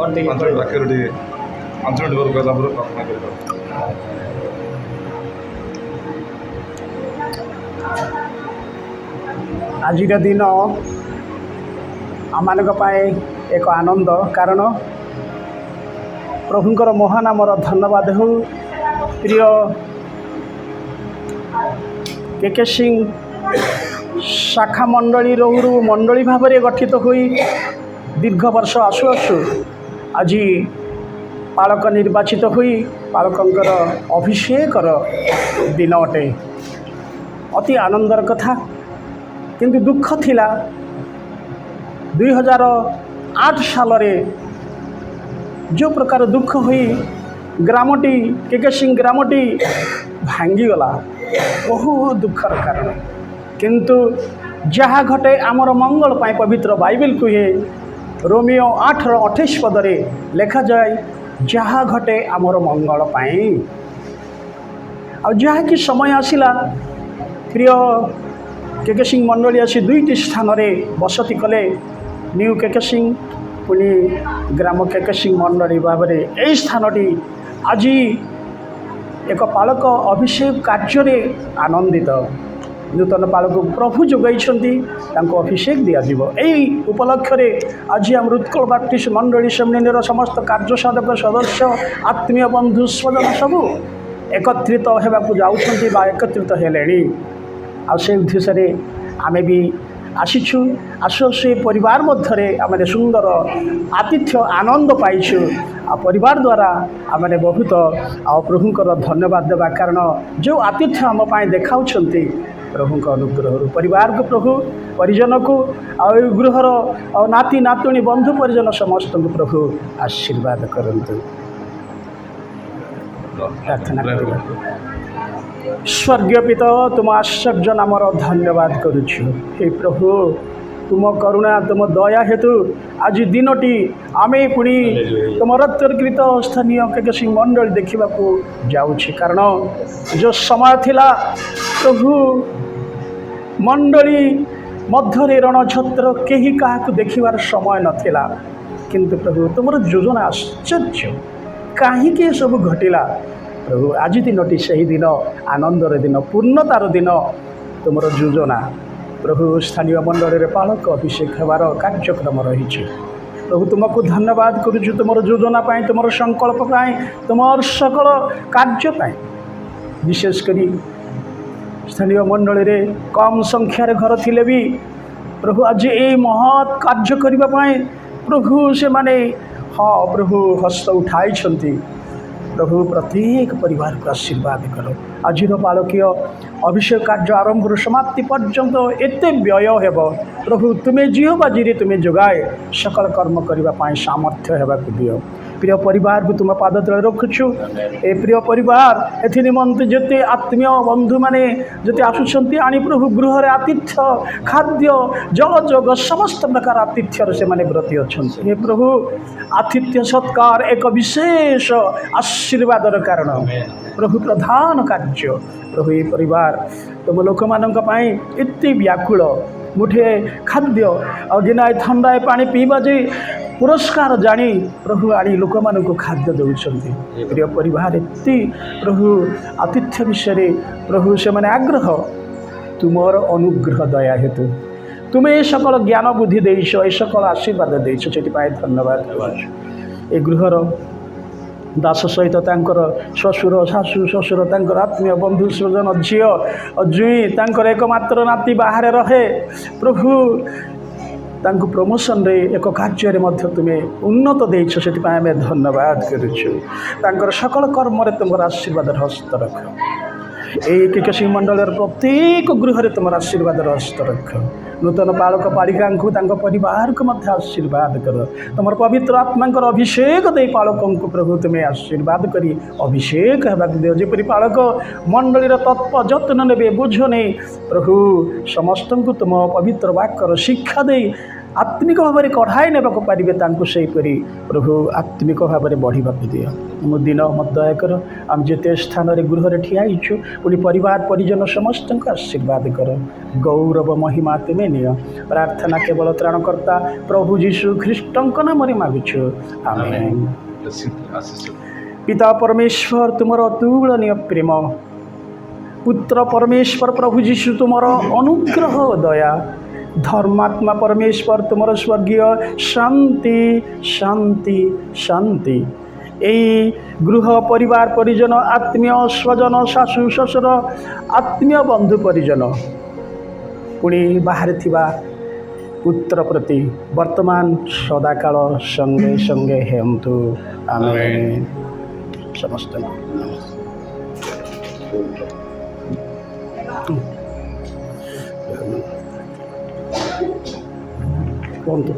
ପାଞ୍ଚ ବାକ୍ୟରେ ଟିକେ 5 ମିନିଟ୍ ପରେ କହିଲା ପରେ ପ୍ରାର୍ଥନା କରିବା। ଆଜିର ଦିନ ଆମମାନଙ୍କ ପାଇଁ ଏକ ଆନନ୍ଦ, କାରଣ ପ୍ରଭୁଙ୍କର ମହାନାମର ଧନ୍ୟବାଦ ହେଉ। ପ୍ରିୟ କେକେ ସିଂ ଶାଖା ମଣ୍ଡଳୀ ରହୁରୁ ମଣ୍ଡଳୀ ଭାବରେ ଗଠିତ ହୋଇ ଦୀର୍ଘ ବର୍ଷ ଆସୁ ଆସୁ ଆଜି ପାଳକ ନିର୍ବାଚିତ ହୋଇ ପାଳକଙ୍କର ଅଭିଷେକର ଦିନ ଅଟେ। ଅତି ଆନନ୍ଦର କଥା, କିନ୍ତୁ ଦୁଃଖ ଥିଲା 2008 ସାଲରେ ଯେଉଁ ପ୍ରକାର ଦୁଃଖ ହୋଇ ଗ୍ରାମଟି କେକେ ସିଂ ଗ୍ରାମଟି ଭାଙ୍ଗିଗଲା, ବହୁ ଦୁଃଖର କାରଣ। କିନ୍ତୁ ଯାହା ଘଟେ ଆମର ମଙ୍ଗଳ ପାଇଁ ପବିତ୍ର ବାଇବେଲ କୁହେ, ରୋମିଓ 8:28 ପଦରେ ଲେଖାଯାଏ, ଯାହା ଘଟେ ଆମର ମଙ୍ଗଳ ପାଇଁ। ଆଉ ଯାହାକି ସମୟ ଆସିଲା, ପ୍ରିୟ କେକେ ସିଂ ମଣ୍ଡଳୀ ଆସି 2ଟି ସ୍ଥାନରେ ବସତି କଲେ, ନ୍ୟୁ କେକେ ସିଂ ପୁଣି ଗ୍ରାମ କେକେ ସିଂ ମଣ୍ଡଳୀ ଭାବରେ ଏହି ସ୍ଥାନଟି ଆଜି ଏକ ପାଳକ ଅଭିଷେକ କାର୍ଯ୍ୟରେ ଆନନ୍ଦିତ। ନୂତନ ପାଳକକୁ ପ୍ରଭୁ ଯୋଗାଇଛନ୍ତି, ତାଙ୍କୁ ଅଭିଷେକ ଦିଆଯିବ। ଏହି ଉପଲକ୍ଷରେ ଆଜି ଆମର ଉତ୍କଳ ବାପ୍ଟିଷ୍ଟ ମଣ୍ଡଳୀ ସେମିନାରୀର ସମସ୍ତ କାର୍ଯ୍ୟ ସାଧକ ସଦସ୍ୟ, ଆତ୍ମୀୟ ବନ୍ଧୁ ସ୍ୱଜନ ସବୁ ଏକତ୍ରିତ ହେବାକୁ ଯାଉଛନ୍ତି ବା ଏକତ୍ରିତ ହେଲେଣି। ଆଉ ସେ ଉଦ୍ଦେଶ୍ୟରେ ଆମେ ବି ଆସିଛୁ। ଆସୁ ଆସୁ ଏ ପରିବାର ମଧ୍ୟରେ ଆମେ ସୁନ୍ଦର ଆତିଥ୍ୟ ଆନନ୍ଦ ପାଇଛୁ। ଆଉ ପରିବାର ଦ୍ୱାରା ଆମେ ବହୁତ ପ୍ରଭୁଙ୍କର ଧନ୍ୟବାଦ ଦେବା, କାରଣ ଯେଉଁ ଆତିଥ୍ୟ ଆମ ପାଇଁ ଦେଖାଉଛନ୍ତି ପ୍ରଭୁଙ୍କ ଅନୁଗ୍ରହରୁ। ପରିବାରକୁ ପ୍ରଭୁ, ପରିଜନକୁ ଆଉ ଏ ଗୃହର ନାତି ନାତୁଣୀ ବନ୍ଧୁ ପରିଜନ ସମସ୍ତଙ୍କୁ ପ୍ରଭୁ ଆଶୀର୍ବାଦ କରନ୍ତୁ। ପ୍ରାର୍ଥନା କରିବା। ସ୍ୱର୍ଗୀୟ ପିତା, ତୁମ ଆଶ୍ଚର୍ଯ୍ୟ ନାମର ଧନ୍ୟବାଦ କରୁଛୁ। ହେ ପ୍ରଭୁ, ତୁମ କରୁଣା, ତୁମ ଦୟା ହେତୁ ଆଜି ଦିନଟି ଆମେ ପୁଣି ତୁମ ରକ୍ତକୃତ ସ୍ଥାନୀୟ କେକେ ସିଂ ମଣ୍ଡଳୀ ଦେଖିବାକୁ ଯାଉଛି। କାରଣ ଯେଉଁ ସମୟ ଥିଲା ପ୍ରଭୁ, ମଣ୍ଡଳୀ ମଧ୍ୟରେ ରଣଛତ୍ର, କେହି କାହାକୁ ଦେଖିବାର ସମୟ ନଥିଲା। କିନ୍ତୁ ପ୍ରଭୁ, ତୁମର ଯୋଜନା ଆଶ୍ଚର୍ଯ୍ୟ। କାହିଁକି ଏସବୁ ଘଟିଲା ପ୍ରଭୁ? ଆଜି ଦିନଟି ସେହି ଦିନ, ଆନନ୍ଦର ଦିନ, ପୂର୍ଣ୍ଣତାର ଦିନ। ତୁମର ଯୋଜନା ପ୍ରଭୁ, ସ୍ଥାନୀୟ ମଣ୍ଡଳୀରେ ପାଳକ ଅଭିଷେକ ହେବାର କାର୍ଯ୍ୟକ୍ରମ ରହିଛି। ପ୍ରଭୁ, ତୁମକୁ ଧନ୍ୟବାଦ କରୁଛୁ ତୁମର ଯୋଜନା ପାଇଁ, ତୁମର ସଂକଳ୍ପ ପାଇଁ, ତୁମର ସକଳ କାର୍ଯ୍ୟ ପାଇଁ। ବିଶେଷ କରି ସ୍ଥାନୀୟ ମଣ୍ଡଳୀରେ କମ୍ ସଂଖ୍ୟାରେ ଘର ଥିଲେ ବି ପ୍ରଭୁ, ଆଜି ଏହି ମହତ୍ କାର୍ଯ୍ୟ କରିବା ପାଇଁ ପ୍ରଭୁ ସେମାନେ ପ୍ରଭୁ ହସ୍ତ ଉଠାଇଛନ୍ତି। ପ୍ରଭୁ, ପ୍ରତ୍ୟେକ ପରିବାରକୁ ଆଶୀର୍ବାଦ କର। ଆଜିର ବାଳକୀୟ ଅଭିଷେକ କାର୍ଯ୍ୟ ଆରମ୍ଭରୁ ସମାପ୍ତି ପର୍ଯ୍ୟନ୍ତ ଏତେ ବ୍ୟୟ ହେବ ପ୍ରଭୁ, ତୁମେ ଜିହ୍ୱାରେ ତୁମେ ଯୋଗାଏ ସକଳ କର୍ମ କରିବା ପାଇଁ ସାମର୍ଥ୍ୟ ହେବାକୁ ଦିଅ। ପ୍ରିୟ ପରିବାରକୁ ତୁମ ପାଦ ତଳେ ରଖୁଛୁ। ଏ ପ୍ରିୟ ପରିବାର, ଏଥି ନିମନ୍ତେ ଯେତେ ଆତ୍ମୀୟ ବନ୍ଧୁମାନେ ଯେତେ ଆସୁଛନ୍ତି ଆଣି ପ୍ରଭୁ ଗୃହରେ ଆତିଥ୍ୟ, ଖାଦ୍ୟ, ଜଳଯୋଗ ସମସ୍ତ ପ୍ରକାର ଆତିଥ୍ୟର ସେମାନେ ବ୍ରତୀ ଅଛନ୍ତି। ହେ ପ୍ରଭୁ, ଆତିଥ୍ୟ ସତ୍କାର ଏକ ବିଶେଷ ଆଶୀର୍ବାଦର କାରଣ। ପ୍ରଭୁ, ପ୍ରଧାନ କାର୍ଯ୍ୟ ପ୍ରଭୁ, ଏ ପରିବାର ତୁମ ଲୋକମାନଙ୍କ ପାଇଁ ଏତେ ବ୍ୟାକୁଳ। ମୁଠେ ଖାଦ୍ୟ ଆଉ ଗିନାଏ ଥଣ୍ଡାଏ ପାଣି ପିଇବା ଯେ ପୁରସ୍କାର ଜାଣି ପ୍ରଭୁ ଆଣି ଲୋକମାନଙ୍କୁ ଖାଦ୍ୟ ଦେଉଛନ୍ତି। ପ୍ରିୟ ପରିବାର, ଏତେ ପ୍ରଭୁ ଆତିଥ୍ୟ ବିଷୟରେ ପ୍ରଭୁ ସେମାନେ ଆଗ୍ରହ। ତୁମର ଅନୁଗ୍ରହ ଦୟା ହେତୁ ତୁମେ ଏ ସକଳ ଜ୍ଞାନ ବୁଦ୍ଧି ଦେଇଛ, ଏ ସକଳ ଆଶୀର୍ବାଦ ଦେଇଛ, ସେଥିପାଇଁ ଧନ୍ୟବାଦ ଦେଉଛୁ। ଏ ଗୃହର ଦାସ ସହିତ ତାଙ୍କର ଶ୍ୱଶୁର, ଶାଶୁ ଶ୍ୱଶୁର, ତାଙ୍କର ଆତ୍ମୀୟ ବନ୍ଧୁ ସ୍ୱଜନ, ଝିଅ ଜୁଇଁ, ତାଙ୍କର ଏକମାତ୍ର ନାତି ବାହାରେ ରହେ ପ୍ରଭୁ, ତାଙ୍କୁ ପ୍ରମୋସନରେ ଏକ କାର୍ଯ୍ୟରେ ମଧ୍ୟ ତୁମେ ଉନ୍ନତ ଦେଇଛ, ସେଥିପାଇଁ ଆମେ ଧନ୍ୟବାଦ କରୁଛୁ। ତାଙ୍କର ସକଳ କର୍ମରେ ତୁମର ଆଶୀର୍ବାଦର ହସ୍ତ ରଖ। এই କେକେ ସିଂ ମଣ୍ଡଳୀର ପ୍ରତ୍ୟେକ ଗୃହରେ ତୁମର ଆଶୀର୍ବାଦର ହସ୍ତ ରଖ। ନୂତନ ପାଳକ ପାଳିକାଙ୍କୁ, ତାଙ୍କ ପରିବାରକୁ ମଧ୍ୟ ଆଶୀର୍ବାଦ କର। ତୁମର ପବିତ୍ର ଆତ୍ମାଙ୍କର ଅଭିଷେକ ଦେଇ ପାଳକଙ୍କୁ ପ୍ରଭୁ ତୁମେ ଆଶୀର୍ବାଦ କରି ଅଭିଷେକ ହେବାକୁ ଦିଅ। ଯେପରି ପାଳକ ମଣ୍ଡଳୀର ତତ୍ତ୍ୱ ଯତ୍ନ ନେବେ, ବୁଝ ନେଇ ପ୍ରଭୁ ସମସ୍ତଙ୍କୁ ତୁମ ପବିତ୍ର ବାକ୍ୟର ଶିକ୍ଷା ଦେଇ आत्मिक भाव में कढ़ाई नेबाक पारे सेहीपरि प्रभु आत्मिक भाव में बढ़ाक दियो मो दिन मत दया कर आम जिते स्थान गृह ठियाईचु पुणी परिवार परिजन समस्त आशीर्वाद कर गौरव महिमा तुम्हें नियो प्रार्थना केवल त्राणकर्ता प्रभु जीशु ख्रीष्ट नाम मागुछु आमेन। पिता परमेश्वर तुमर अतुलनीय प्रेम पुत्र परमेश्वर प्रभु जीशु तुमर अनुग्रह दया धर्मात्मा परमेश्वर तुमर स्वर्गीय शांति शांति शांति यही गृह परिवार परिजन आत्मीय स्वजन शाशु शशुर आत्मीय बंधु परिजन पुणी बाहर थिबा पुत्र प्रति वर्तमान सदाकाल संगे संगे हेतु आमेन। समस्त कौन तो